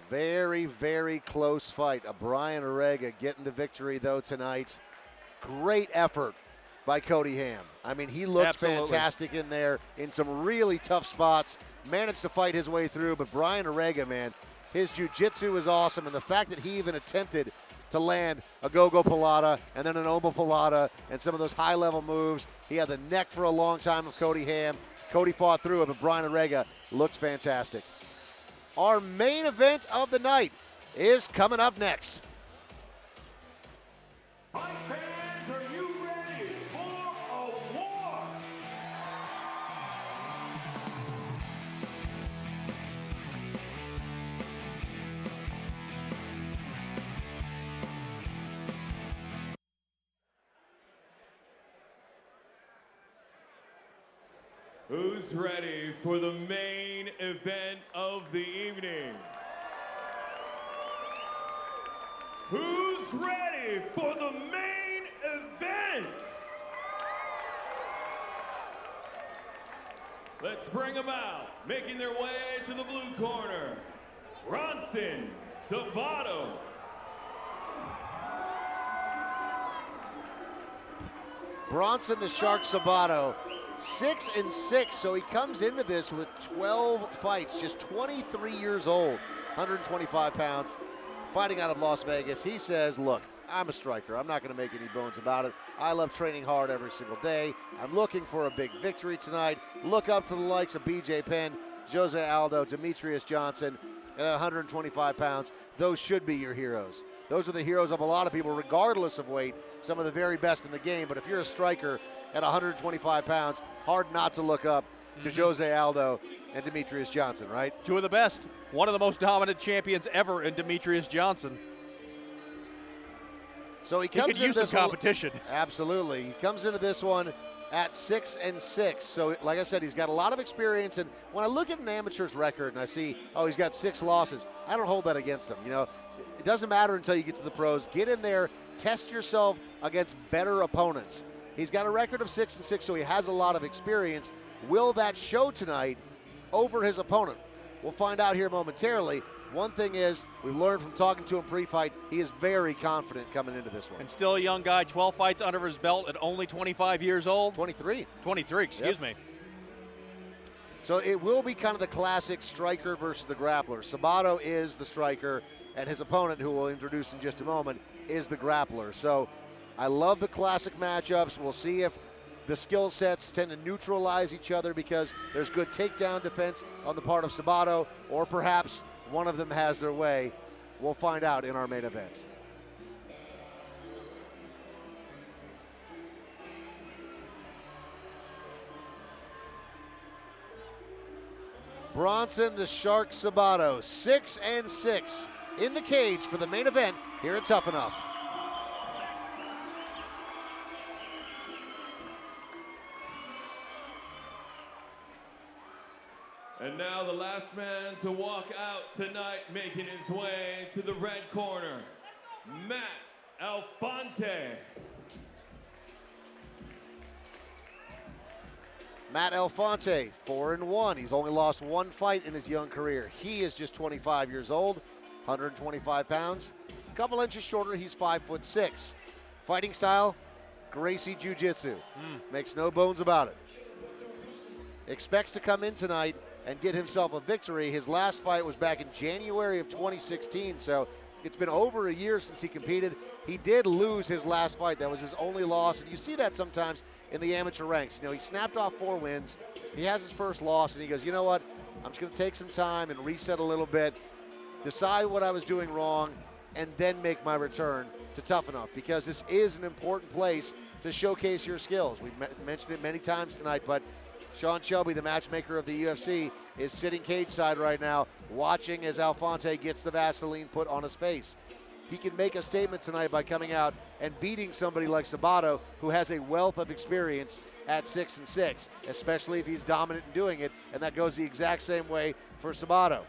Very, very close fight. Brian Arriaga getting the victory, though, tonight. Great effort by Cody Ham. I mean, he looked fantastic in there in some really tough spots. Managed to fight his way through, but Brian Arriaga, man, his jiu-jitsu is awesome, and the fact that he even attempted to land a go-go Pilata and then an Omo Pilata and some of those high-level moves. He had the neck for a long time of Cody Ham. Cody fought through it, but Brian Arriaga looked fantastic. Our main event of the night is coming up next. Fight fans, are you ready for a war? Who's ready for the main event of the evening? Who's ready for the main event? Let's bring them out. Making their way to the blue corner, Bronson Sabato. Bronson the Shark Sabato, 6-6, so he comes into this with 12 fights, just 23 years old, 125 pounds, fighting out of Las Vegas. He says, look, I'm a striker. I'm not going to make any bones about it. I love training hard every single day. I'm looking for a big victory tonight. Look up to the likes of BJ Penn, Jose Aldo, Demetrius Johnson, at 125 pounds. Those should be your heroes. Those are the heroes of a lot of people, regardless of weight, some of the very best in the game. But if you're a striker at 125 pounds, hard not to look up to Jose Aldo and Demetrius Johnson, right? Two of the best. One of the most dominant champions ever in Demetrius Johnson. So he comes could into use this some competition. Absolutely. He comes into this one at 6-6. So like I said, he's got a lot of experience. And when I look at an amateur's record and I see, oh, he's got 6 losses, I don't hold that against him. You know, it doesn't matter until you get to the pros. Get in there, test yourself against better opponents. He's got a record of 6-6, so he has a lot of experience. Will that show tonight over his opponent? We'll find out here momentarily. One thing is, we learned from talking to him pre-fight, he is very confident coming into this one. And still a young guy, 12 fights under his belt at only 25 years old. 23. 23, excuse me. So it will be kind of the classic striker versus the grappler. Sabato is the striker, and his opponent, who we'll introduce in just a moment, is the grappler. So I love the classic matchups. We'll see if the skill sets tend to neutralize each other because there's good takedown defense on the part of Sabato, or perhaps one of them has their way. We'll find out in our main events. Bronson the Shark Sabato, 6-6 in the cage for the main event here at Tuff-N-Uff. And now the last man to walk out tonight, making his way to the red corner, Matt Alfonte. Matt Alfonte, 4-1. He's only lost 1 fight in his young career. He is just 25 years old, 125 pounds. A couple inches shorter, he's 5'6". Fighting style, Gracie Jiu-Jitsu. Makes no bones about it. Expects to come in tonight and get himself a victory. His last fight was back in January of 2016, so it's been over a year since he competed. He did lose his last fight. That was his only loss, and you see that sometimes in the amateur ranks. You know, he snapped off 4 wins. He has his first loss, and he goes, you know what? I'm just going to take some time and reset a little bit, decide what I was doing wrong, and then make my return to Tuff-N-Uff, because this is an important place to showcase your skills. We've mentioned it many times tonight, but Sean Shelby, the matchmaker of the UFC, is sitting cage side right now, watching as Alfonte gets the Vaseline put on his face. He can make a statement tonight by coming out and beating somebody like Sabato, who has a wealth of experience at 6-6, especially if he's dominant in doing it, and that goes the exact same way for Sabato.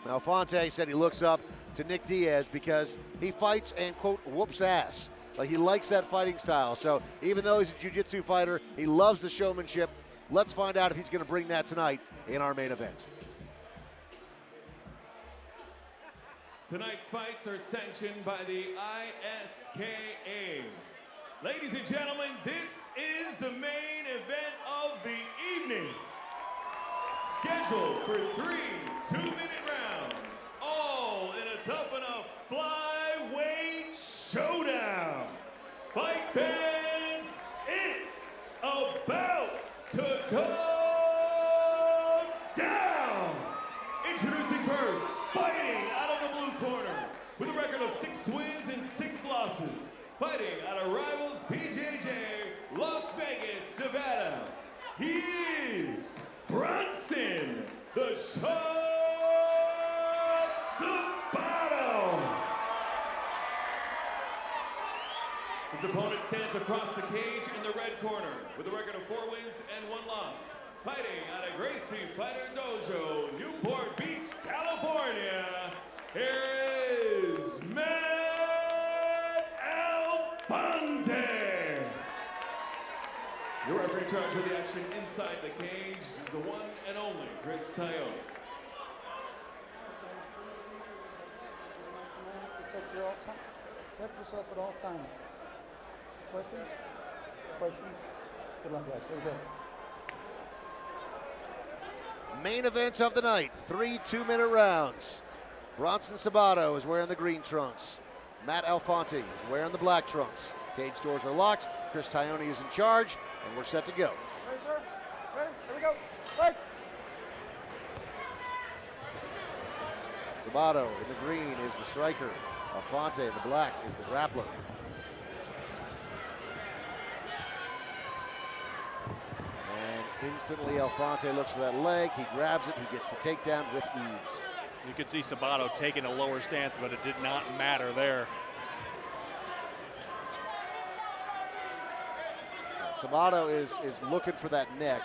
Alfonte said he looks up to Nick Diaz because he fights and, quote, whoops ass. Like, he likes that fighting style. So even though he's a jiu-jitsu fighter, he loves the showmanship. Let's find out if he's going to bring that tonight in our main event. Tonight's fights are sanctioned by the ISKA. Ladies and gentlemen, this is the main event of the evening. Scheduled for 3 2-minute rounds, all in a Tuff-N-Uff flyweight showdown. Fight fans, it's about to go down. Introducing first, fighting out of the blue corner, with a record of 6 wins and 6 losses, fighting out of Rivals PJJ, Las Vegas, Nevada. He is Bronson, the Shark Sabato. His opponent stands across the cage in the red corner with a record of 4 wins and 1 loss. Fighting out of Gracie Fighter Dojo, Newport Beach, California, here is Matt Alfonte. Your referee in charge of the action inside the cage is the one and only Chris Tyone. Protect yourself at all times. Questions? Questions? Good luck, guys. Here we go. Main event of the night, 3 2-minute rounds. Bronson Sabato is wearing the green trunks. Matt Alfonte is wearing the black trunks. Cage doors are locked. Chris Tyone is in charge, and we're set to go. Ready, sir? Ready? Here we go. Fight! Sabato in the green is the striker. Alfonte in the black is the grappler. And instantly Alfonte looks for that leg. He grabs it. He gets the takedown with ease. You could see Sabato taking a lower stance, but it did not matter there. Sabato is looking for that neck,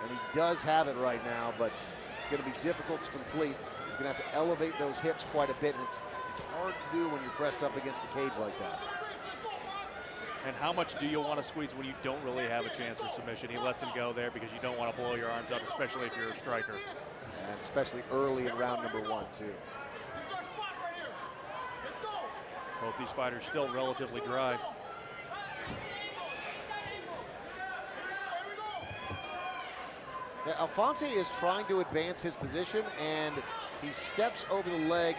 and he does have it right now, but it's going to be difficult to complete. You're going to have to elevate those hips quite a bit, and it's hard to do when you're pressed up against the cage like that. And how much do you want to squeeze when you don't really have a chance for submission? He lets him go there because you don't want to blow your arms up, especially if you're a striker. And especially early in round number 1, too. Both these fighters still relatively dry. Yeah, Alfonte is trying to advance his position, and he steps over the leg,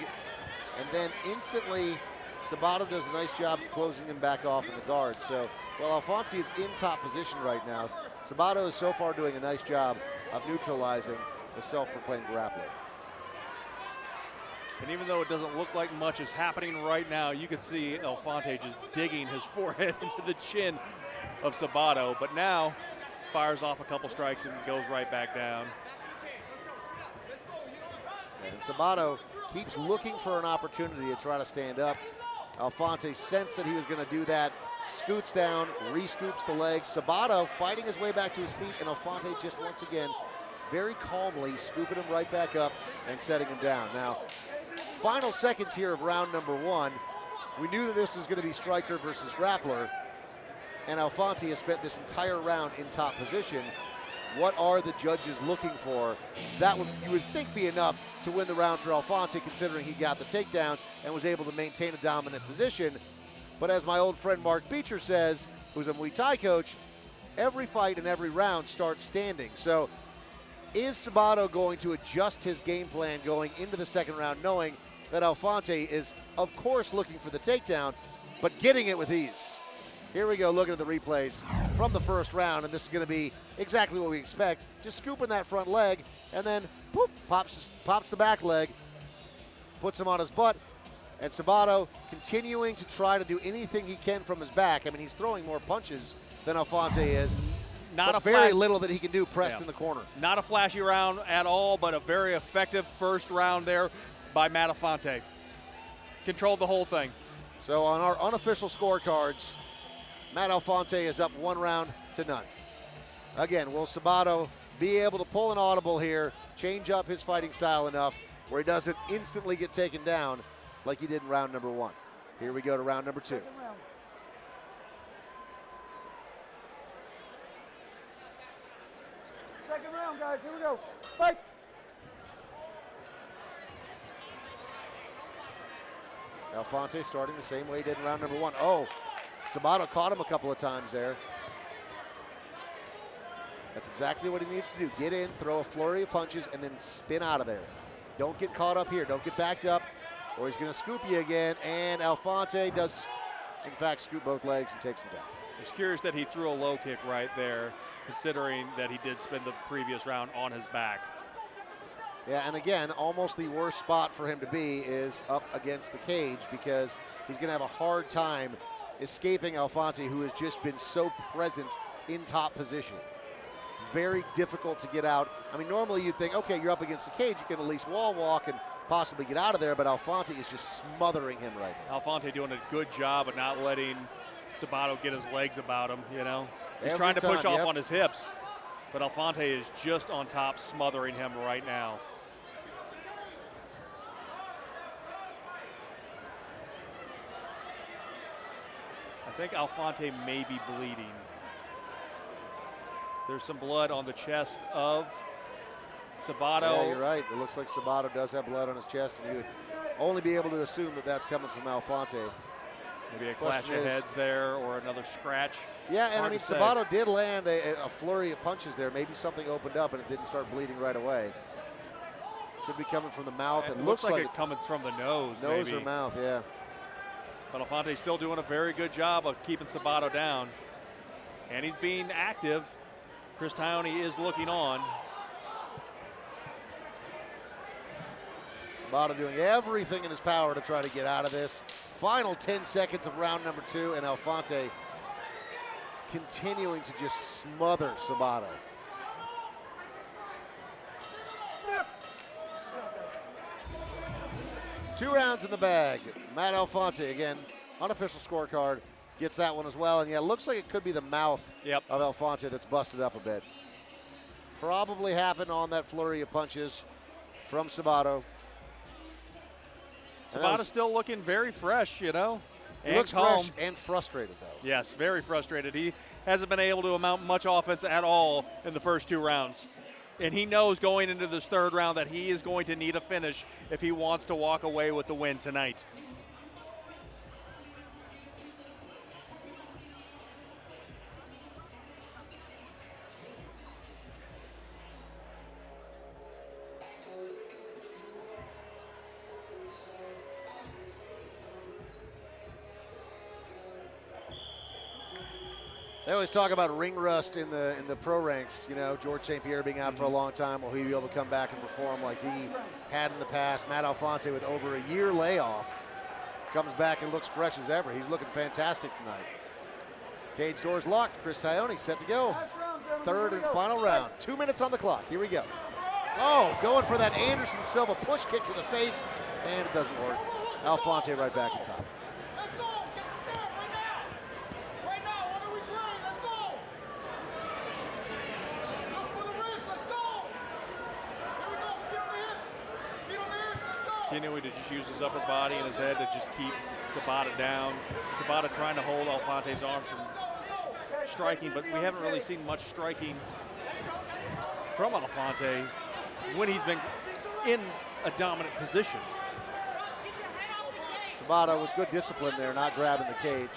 and then instantly Sabato does a nice job of closing him back off in the guard. So while Alfonte is in top position right now, Sabato is so far doing a nice job of neutralizing the self-proclaimed grappler. And even though it doesn't look like much is happening right now, you can see Alfonte just digging his forehead into the chin of Sabato, but now fires off a couple strikes and goes right back down. And Sabato keeps looking for an opportunity to try to stand up. Alfonte sensed that he was going to do that, scoots down, re-scoops the legs. Sabato fighting his way back to his feet, and Alfonte just once again very calmly scooping him right back up and setting him down. Now, final seconds here of round number 1. We knew that this was going to be striker versus grappler, and Alfonte has spent this entire round in top position. What are the judges looking for? That would, you would think, be enough to win the round for Alfonte, considering he got the takedowns and was able to maintain a dominant position. But as my old friend Mark Beecher says, who's a Muay Thai coach, every fight and every round starts standing. So is Sabato going to adjust his game plan going into the second round, knowing that Alfonte is, of course, looking for the takedown, but getting it with ease? Here we go, looking at the replays from the first round, and this is going to be exactly what we expect. Just scooping that front leg, and then boop, pops the back leg, puts him on his butt, and Sabato continuing to try to do anything he can from his back. I mean, he's throwing more punches than Alfonte is. But very little that he can do pressed in the corner. Not a flashy round at all, but a very effective first round there by Matt Alfonte. Controlled the whole thing. So on our unofficial scorecards, Matt Alfonte is up 1-0. Again, will Sabato be able to pull an audible here, change up his fighting style enough, where he doesn't instantly get taken down like he did in round number 1. Here we go to round number 2. Second round, guys. Here we go. Fight. Alfonte starting the same way he did in round number 1. Oh, Sabato caught him a couple of times there. That's exactly what he needs to do. Get in, throw a flurry of punches, and then spin out of there. Don't get caught up here. Don't get backed up, or he's going to scoop you again. And Alfonte does, in fact, scoop both legs and takes him down. I was curious that he threw a low kick right there, considering that he did spend the previous round on his back. Yeah, and again, almost the worst spot for him to be is up against the cage, because he's going to have a hard time escaping Alfonte, who has just been so present in top position. Very difficult to get out. I mean, normally you'd think, okay, you're up against the cage, you can at least wall walk and possibly get out of there, but Alfonte is just smothering him right now. Alfonte doing a good job of not letting Sabato get his legs about him, you know. He's Every trying to push time, off yep. on his hips, but Alfonte is just on top, smothering him right now. I think Alfonte may be bleeding. There's some blood on the chest of Sabato. Yeah, you're right. It looks like Sabato does have blood on his chest, and you would only be able to assume that that's coming from Alfonte. Maybe a clash of heads there or another scratch. Yeah, and Hard I mean, to say. Sabato did land a flurry of punches there. Maybe something opened up and it didn't start bleeding right away. Could be coming from the mouth. It It looks like it's coming from the nose. Nose maybe. or mouth, yeah. But Alfonte's still doing a very good job of keeping Sabato down. And he's being active. Chris Tione is looking on. Sabato doing everything in his power to try to get out of this. Final 10 seconds of round number 2, and Alfonte continuing to just smother Sabato. Two rounds in the bag. Matt Alfonte, again, unofficial scorecard, gets that one as well. And yeah, it looks like it could be the mouth of Alfonte that's busted up a bit. Probably happened on that flurry of punches from Sabato. Sabato's still looking very fresh, you know. He looks fresh and frustrated, though. Yes, very frustrated. He hasn't been able to amount much offense at all in the first 2 rounds. And he knows going into this 3rd round that he is going to need a finish if he wants to walk away with the win tonight. They always talk about ring rust in the pro ranks. You know, George St. Pierre being out for a long time. Will he be able to come back and perform like he had in the past? Matt Alfonte with over a year layoff comes back and looks fresh as ever. He's looking fantastic tonight. Cage doors locked. Chris Tione set to go. 3rd and final round. 2 minutes on the clock. Here we go. Oh, going for that Anderson Silva push kick to the face, and it doesn't work. Alfonte right back in top. Continuing to just use his upper body and his head to just keep Sabato down. Sabato trying to hold Alfonte's arms from striking, but we haven't really seen much striking from Alfonte when he's been in a dominant position. Sabato with good discipline there, not grabbing the cage.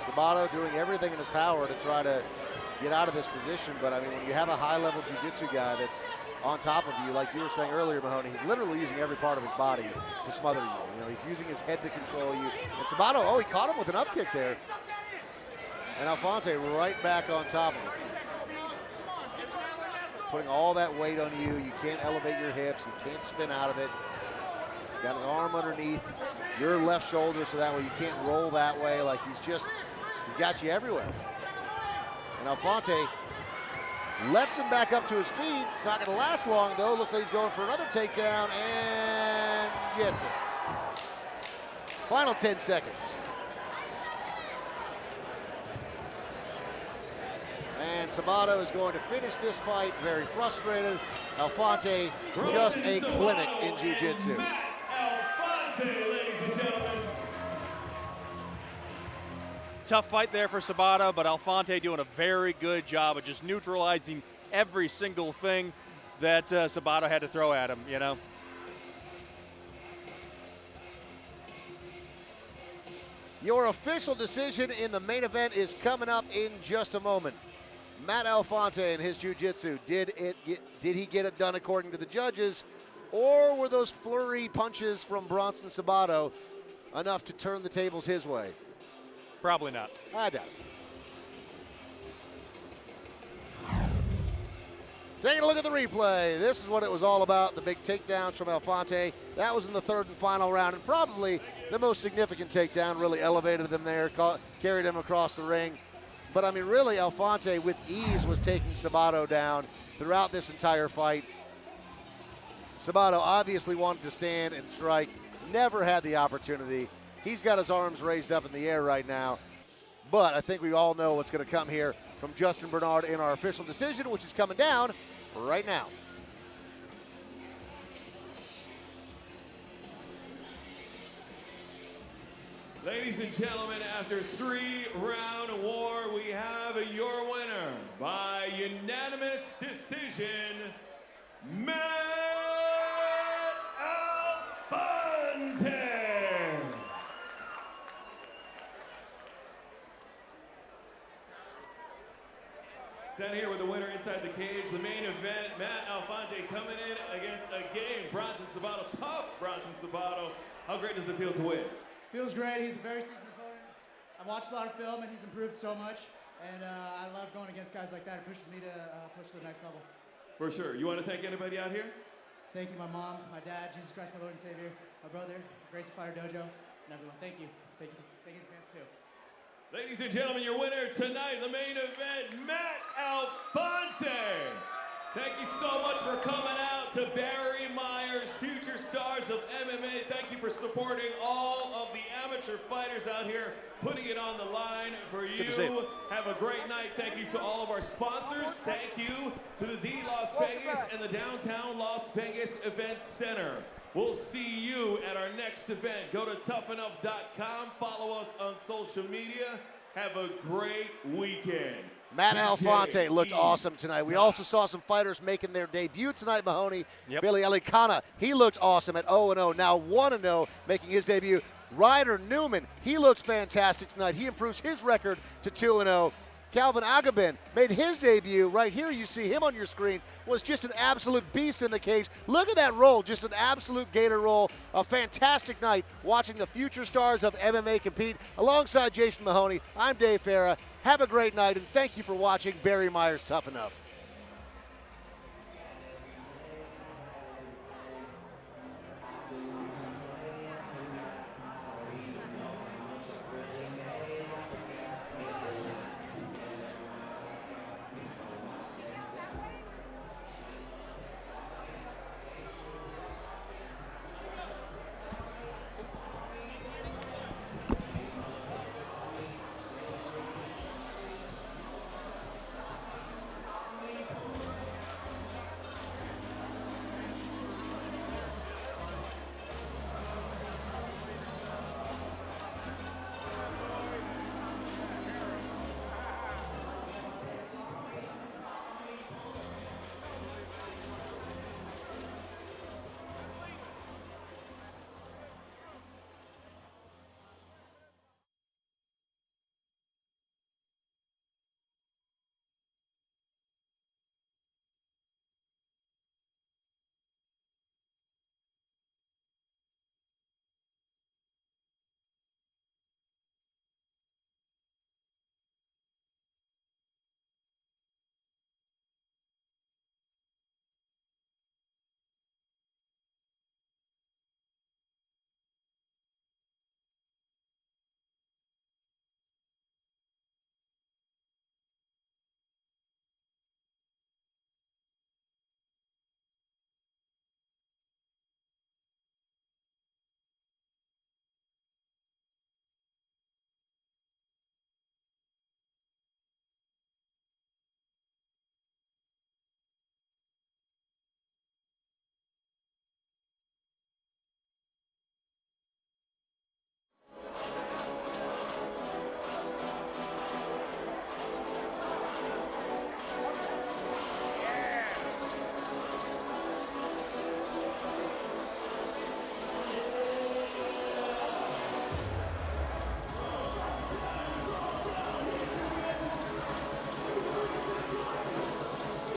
Sabato doing everything in his power to try to get out of this position, but I mean, when you have a high-level jiu-jitsu guy that's on top of you, like you were saying earlier, Mahoney, he's literally using every part of his body to smother you. You know, he's using his head to control you. And Sabato, oh, he caught him with an up kick there. And Alfonte right back on top of him. Putting all that weight on you. You can't elevate your hips. You can't spin out of it. Got his arm underneath your left shoulder so that way you can't roll that way. Like he got you everywhere. And Alfonte lets him back up to his feet. It's not going to last long, though. Looks like he's going for another takedown and gets it. Final 10 seconds. And Sabato is going to finish this fight very frustrated. Alfonte, just a clinic in jiu-jitsu. Alfonte, ladies and gentlemen. Tough fight there for Sabato, but Alfonte doing a very good job of just neutralizing every single thing that Sabato had to throw at him, you know. Your official decision in the main event is coming up in just a moment. Matt Alfonte and his jiu-jitsu, did he get it done according to the judges, or were those flurry punches from Bronson Sabato enough to turn the tables his way? Probably not. I doubt it. Taking a look at the replay, this is what it was all about, the big takedowns from Alfonte. That was in the third and final round, and probably the most significant takedown, really elevated them there, carried him across the ring. But, I mean, really, Alfonte, with ease, was taking Sabato down throughout this entire fight. Sabato obviously wanted to stand and strike, never had the opportunity. He's got his arms raised up in the air right now. But I think we all know what's going to come here from Justin Bernard in our official decision, which is coming down right now. Ladies and gentlemen, after 3-round war, we have your winner by unanimous decision, Matt Alfonte. Down here with the winner inside the cage, the main event, Matt Alfonte coming in against a game, Bronson Sabato, tough Bronson Sabato. How great does it feel to win? Feels great. He's a very seasoned opponent. I've watched a lot of film, and he's improved so much. And I love going against guys like that. It pushes me to push to the next level. For sure. You want to thank anybody out here? Thank you, my mom, my dad, Jesus Christ, my Lord and Savior, my brother, Grace of Fire Dojo, and everyone. Thank you. Thank you to the fans, too. Ladies and gentlemen, your winner tonight, the main event, Matt Alfonte. Thank you so much for coming out to Barry Myers, Future Stars of MMA. Thank you for supporting all of the amateur fighters out here, putting it on the line for you. Have a great night. Thank you to all of our sponsors. Thank you to the D Las Vegas and the Downtown Las Vegas Event Center. We'll see you at our next event. Go to Tuff-N-Uff.com. Follow us on social media. Have a great weekend. Matt Alfonte looked awesome tonight. We also saw some fighters making their debut tonight, Mahoney. Billy Elikana, he looked awesome at 0-0, now 1-0, making his debut. Ryder Newman, he looks fantastic tonight. He improves his record to 2-0. Calvin Agabin made his debut. Right here, you see him on your screen, was just an absolute beast in the cage. Look at that roll, just an absolute gator roll. A fantastic night watching the future stars of MMA compete. Alongside Jason Mahoney, I'm Dave Farah. Have a great night, and thank you for watching Barry Myers Tuff-N-Uff.